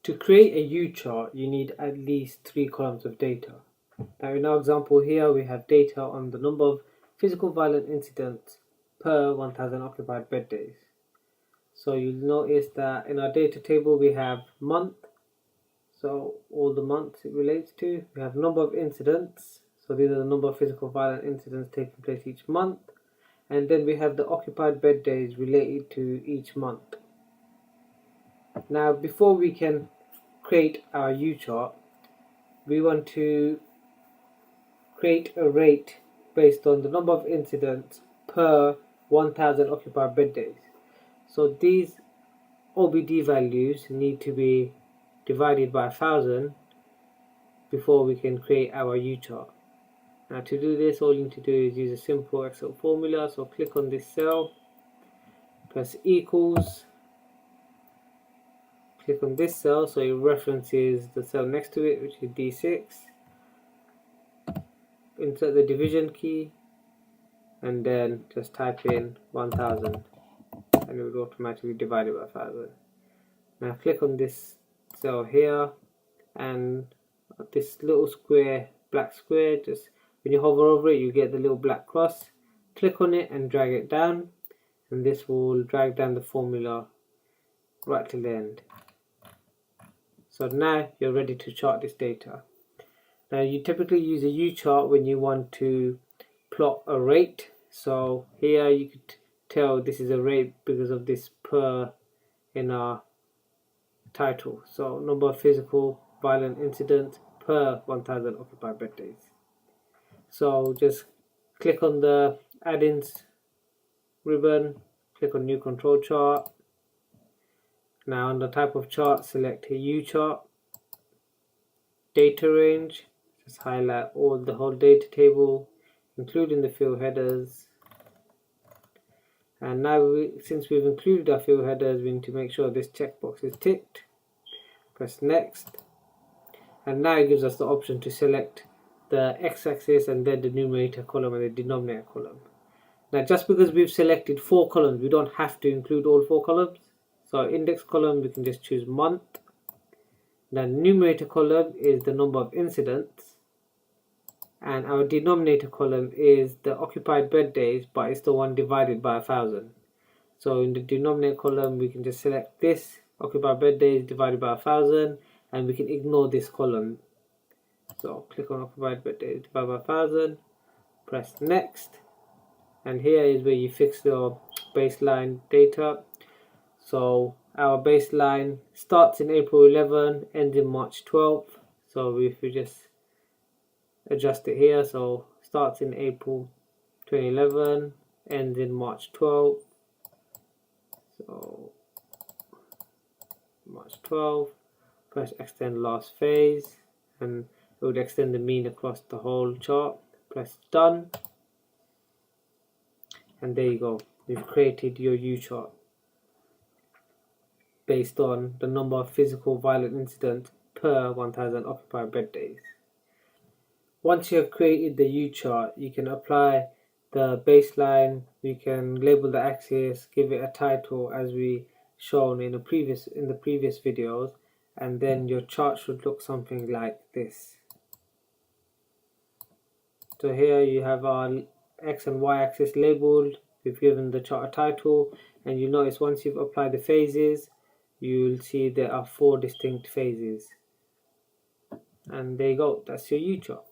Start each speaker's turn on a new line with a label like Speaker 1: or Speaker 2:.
Speaker 1: To create a U chart, you need at least 3 columns of data. Now in our example here, we have data on the number of physical violent incidents per 1000 occupied bed days. So you'll notice that in our data table we have month, so all the months it relates to. We have number of incidents, so these are the number of physical violent incidents taking place each month. And then we have the occupied bed days related to each month. Now before we can create our U chart, we want to create a rate based on the number of incidents per 1000 occupied bed days. So these OBD values need to be divided by 1000 before we can create our U chart. Now to do this, all you need to do is use a simple Excel formula. So click on this cell, press equals, click on this cell so it references the cell next to it, which is D6. Insert the division key and then just type in 1000 and it will automatically divide it by 1000. Now click on this cell here and this little square, black square, just when you hover over it you get the little black cross. Click on it and drag it down, and this will drag down the formula right to the end. So now you're ready to chart this data. Now you typically use a U chart when you want to plot a rate. So here you could tell this is a rate because of this per in our title. So number of physical violent incidents per 1000 occupied bed days. So just click on the add-ins ribbon, click on new control chart. Now on the type of chart, select a U chart. Data range, just highlight the whole data table, including the field headers. And now since we've included our field headers, we need to make sure this checkbox is ticked. Press next, and now it gives us the option to select the x-axis and then the numerator column and the denominator column. Now just because we've selected 4 columns, we don't have to include all 4 columns. So index column, we can just choose month. The numerator column is the number of incidents, and our denominator column is the occupied bed days, but it's the one divided by 1000. So in the denominator column we can just select this, occupied bed days divided by 1000, and we can ignore this column. So click on occupied bed days divided by 1000, press next, and here is where you fix your baseline data. So our baseline starts in April 11, ends in March 12. So if we just adjust it here, so starts in April 2011, ends in March 12. So March 12, press extend last phase, and it would extend the mean across the whole chart. Press done, and there you go. You've created your U chart based on the number of physical violent incidents per 1000 occupied bed days. Once you have created the U chart, you can apply the baseline, you can label the axis, give it a title as we shown in the previous videos, and then your chart should look something like this. So here you have our X and Y axis labeled, we've given the chart a title, and you notice once you've applied the phases, you'll see there are 4 distinct phases. And there you go, that's your U chart.